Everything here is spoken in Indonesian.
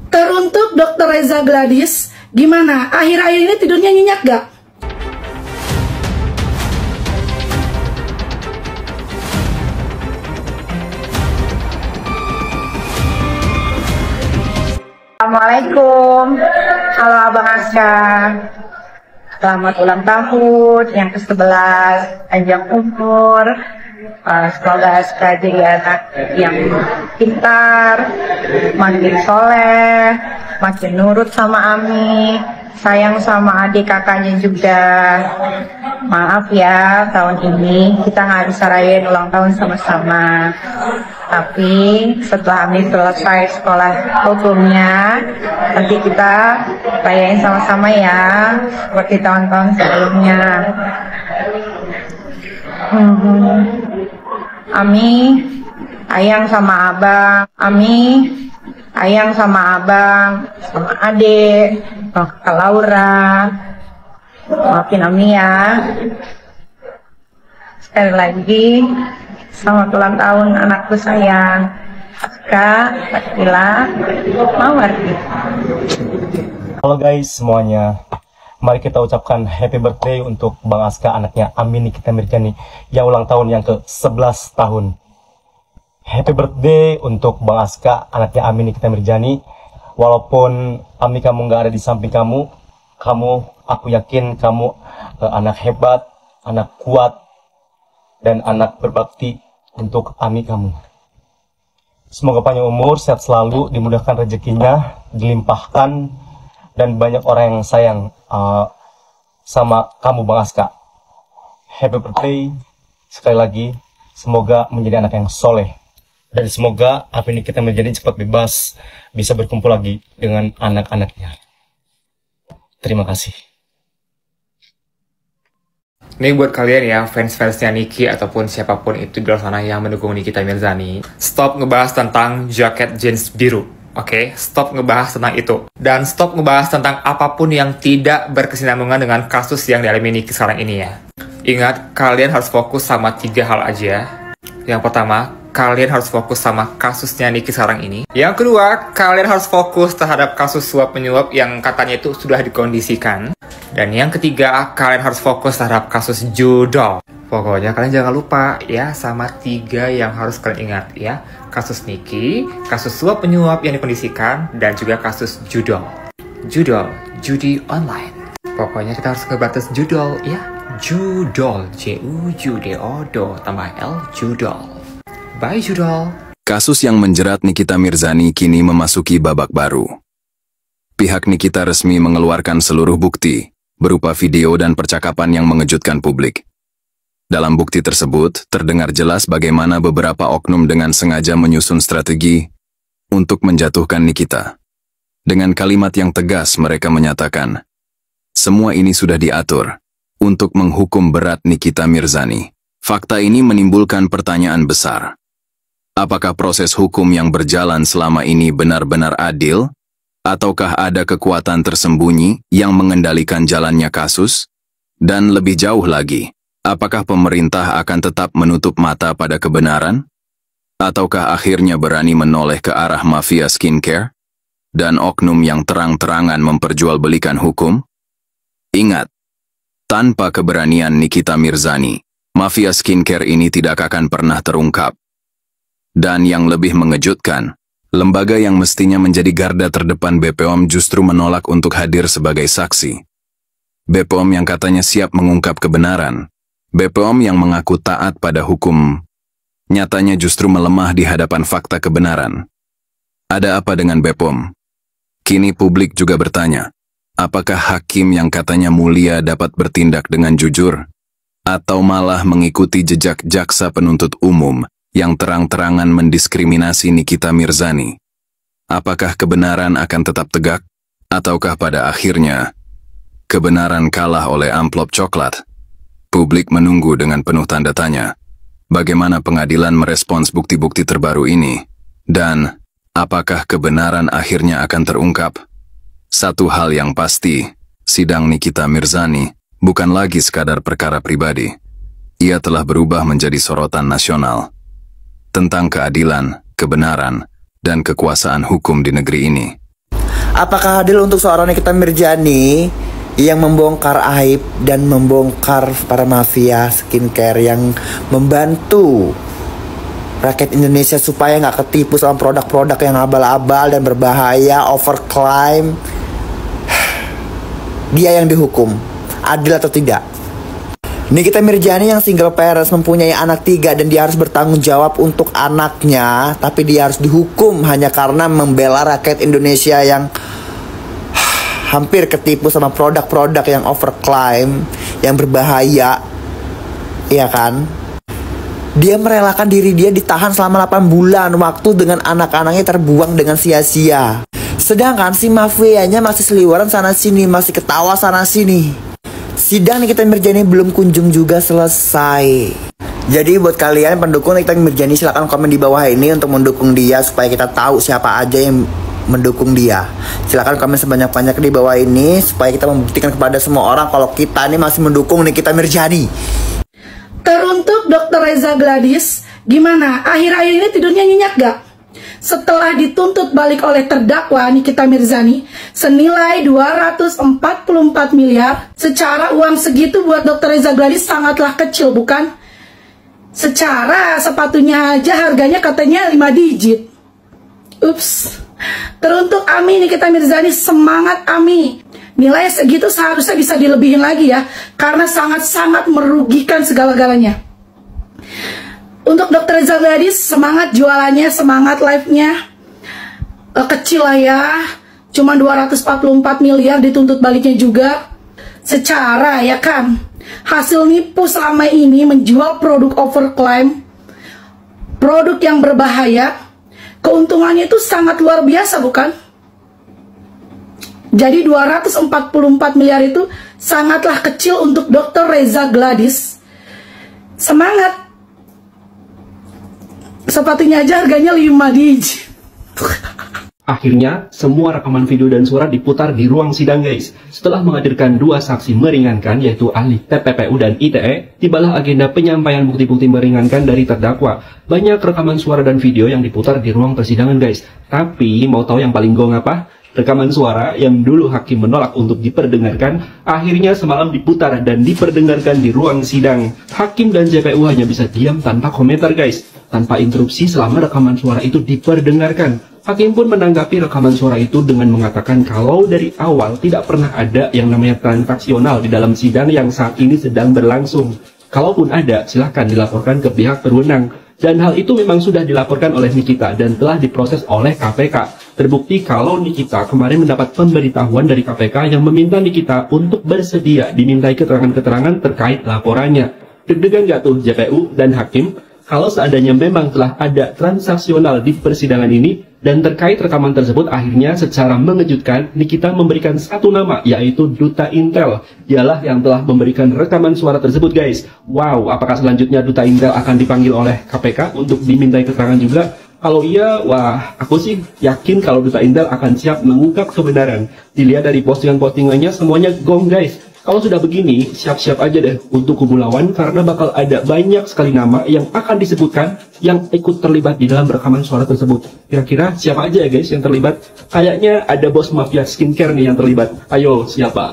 Teruntuk Dr. Reza Gladys, gimana? Akhir-akhir ini tidurnya nyenyak gak? Assalamualaikum. Halo Abang Aska. Selamat ulang tahun yang ke-11, panjang umur. Semoga Aska jadi anak yang pintar, makin soleh, makin nurut sama Ami, sayang sama adik kakaknya juga. Maaf ya, tahun ini kita nggak bisa rayain ulang tahun sama-sama. Tapi setelah Ami selesai sekolah hukumnya, nanti kita rayain sama-sama ya, seperti tahun-tahun sebelumnya. Ami, ayang sama abang. Ami, ayang sama abang, sama adik, Kak Laura. Maafin Ami ya. Sekali lagi, selamat ulang tahun anakku sayang. Aska, Fatila, Mawardi. Halo guys semuanya. Mari kita ucapkan happy birthday untuk Bang Aska, anaknya Ami Nikita Mirzani yang ulang tahun yang ke-11 tahun. Happy birthday untuk Bang Aska, anaknya Ami Nikita Mirzani. Walaupun Ami kamu nggak ada di samping kamu, aku yakin kamu anak hebat, anak kuat, dan anak berbakti untuk Ami kamu. Semoga panjang umur, sehat selalu, dimudahkan rezekinya, dilimpahkan, dan banyak orang yang sayang sama kamu Bang Aska. Happy birthday sekali lagi, semoga menjadi anak yang soleh, dan semoga apa ini kita menjadi cepat bebas, bisa berkumpul lagi dengan anak-anaknya. Terima kasih. Ini buat kalian ya, fans-fansnya Niki ataupun siapapun itu di luar sana yang mendukung Nikita Mirzani. Stop ngebahas tentang jaket jeans biru. Oke, stop ngebahas tentang itu. Dan stop ngebahas tentang apapun yang tidak berkesinambungan dengan kasus yang dialami Niki sekarang ini ya. Ingat, kalian harus fokus sama 3 hal aja. Yang pertama, kalian harus fokus sama kasusnya Niki sekarang ini. Yang kedua, kalian harus fokus terhadap kasus suap menyuap yang katanya itu sudah dikondisikan. Dan yang ketiga, kalian harus fokus terhadap kasus judol. Pokoknya kalian jangan lupa ya sama 3 yang harus kalian ingat ya. Kasus Niki, kasus suap penyuap yang dikondisikan, dan juga kasus judol. Judol, judi online. Pokoknya kita harus ke batas judol ya. Judol, J-U-D-O-D-O tambah L, judol. Bye judol. Kasus yang menjerat Nikita Mirzani kini memasuki babak baru. Pihak Nikita resmi mengeluarkan seluruh bukti, berupa video dan percakapan yang mengejutkan publik. Dalam bukti tersebut, terdengar jelas bagaimana beberapa oknum dengan sengaja menyusun strategi untuk menjatuhkan Nikita. Dengan kalimat yang tegas mereka menyatakan, semua ini sudah diatur untuk menghukum berat Nikita Mirzani. Fakta ini menimbulkan pertanyaan besar. Apakah proses hukum yang berjalan selama ini benar-benar adil? Ataukah ada kekuatan tersembunyi yang mengendalikan jalannya kasus? Dan lebih jauh lagi, apakah pemerintah akan tetap menutup mata pada kebenaran? Ataukah akhirnya berani menoleh ke arah mafia skincare? Dan oknum yang terang-terangan memperjualbelikan hukum? Ingat, tanpa keberanian Nikita Mirzani, mafia skincare ini tidak akan pernah terungkap. Dan yang lebih mengejutkan, lembaga yang mestinya menjadi garda terdepan BPOM justru menolak untuk hadir sebagai saksi. BPOM yang katanya siap mengungkap kebenaran, BPOM yang mengaku taat pada hukum, nyatanya justru melemah di hadapan fakta kebenaran. Ada apa dengan BPOM? Kini publik juga bertanya, apakah hakim yang katanya mulia dapat bertindak dengan jujur? Atau malah mengikuti jejak jaksa penuntut umum yang terang-terangan mendiskriminasi Nikita Mirzani? Apakah kebenaran akan tetap tegak? Ataukah pada akhirnya kebenaran kalah oleh amplop coklat? Publik menunggu dengan penuh tanda tanya. Bagaimana pengadilan merespons bukti-bukti terbaru ini? Dan apakah kebenaran akhirnya akan terungkap? Satu hal yang pasti, sidang Nikita Mirzani bukan lagi sekadar perkara pribadi. Ia telah berubah menjadi sorotan nasional tentang keadilan, kebenaran, dan kekuasaan hukum di negeri ini. Apakah adil untuk seorang Nikita Mirzani yang membongkar aib dan membongkar para mafia skincare yang membantu rakyat Indonesia supaya nggak ketipu sama produk-produk yang abal-abal dan berbahaya, overclaim? Dia yang dihukum, adil atau tidak? Nikita Mirzani yang single parents, mempunyai anak 3 dan dia harus bertanggung jawab untuk anaknya, tapi dia harus dihukum hanya karena membela rakyat Indonesia yang hampir ketipu sama produk-produk yang overclaim, yang berbahaya. Iya kan? Dia merelakan diri dia ditahan selama 8 bulan waktu dengan anak-anaknya terbuang dengan sia-sia. Sedangkan si mafianya masih seliweran sana sini, masih ketawa sana sini. Sidang Nikita Mirzani belum kunjung juga selesai. Jadi buat kalian pendukung Nikita Mirzani, silahkan komen di bawah ini untuk mendukung dia supaya kita tahu siapa aja yang mendukung dia. Silahkan komen sebanyak-banyak di bawah ini supaya kita membuktikan kepada semua orang kalau kita ini masih mendukung Nikita Mirzani. Teruntuk Dr. Reza Gladys, gimana? Akhir-akhir ini tidurnya nyenyak gak? Setelah dituntut balik oleh terdakwa Nikita Mirzani senilai 244 miliar, secara uang segitu buat Dr. Reza Gladys sangatlah kecil, bukan? Secara sepatunya aja harganya katanya 5 digit. Ups. Teruntuk Ami Nikita Mirzani, semangat Ami. Nilai segitu seharusnya bisa dilebihin lagi ya, karena sangat-sangat merugikan segala-galanya. Untuk Dr. Reza Gladys, semangat jualannya, semangat live-nya. Kecil lah ya, cuma 244 miliar dituntut baliknya juga. Secara ya kan, hasil nipu selama ini menjual produk overclaim, produk yang berbahaya, keuntungannya itu sangat luar biasa, bukan? Jadi 244 miliar itu sangatlah kecil untuk Dr. Reza Gladys. Semangat. Sepatunya aja harganya 5 digit. Akhirnya, semua rekaman video dan suara diputar di ruang sidang guys. Setelah menghadirkan 2 saksi meringankan, yaitu ahli TPPU dan ITE, tibalah agenda penyampaian bukti-bukti meringankan dari terdakwa. Banyak rekaman suara dan video yang diputar di ruang persidangan guys. Tapi, mau tahu yang paling gong apa? Rekaman suara yang dulu hakim menolak untuk diperdengarkan, akhirnya semalam diputar dan diperdengarkan di ruang sidang. Hakim dan JPU hanya bisa diam tanpa komentar guys, tanpa interupsi selama rekaman suara itu diperdengarkan. Hakim pun menanggapi rekaman suara itu dengan mengatakan kalau dari awal tidak pernah ada yang namanya transaksional di dalam sidang yang saat ini sedang berlangsung. Kalaupun ada, silahkan dilaporkan ke pihak berwenang. Dan hal itu memang sudah dilaporkan oleh Nikita dan telah diproses oleh KPK. Terbukti kalau Nikita kemarin mendapat pemberitahuan dari KPK yang meminta Nikita untuk bersedia dimintai keterangan-keterangan terkait laporannya. Deg-degan gak tuh JPU dan Hakim? Kalau seandainya memang telah ada transaksional di persidangan ini, dan terkait rekaman tersebut akhirnya secara mengejutkan Nikita memberikan satu nama, yaitu Duta Intel. Dialah yang telah memberikan rekaman suara tersebut guys. Wow, apakah selanjutnya Duta Intel akan dipanggil oleh KPK untuk dimintai keterangan juga? Kalau iya, wah, aku sih yakin kalau Duta Intel akan siap mengungkap kebenaran. Dilihat dari postingan-postingannya semuanya gong guys. Kalau sudah begini, siap-siap aja deh untuk kubu lawan karena bakal ada banyak sekali nama yang akan disebutkan yang ikut terlibat di dalam rekaman suara tersebut. Kira-kira siapa aja ya guys yang terlibat? Kayaknya ada bos mafia skincare nih yang terlibat. Ayo, siapa?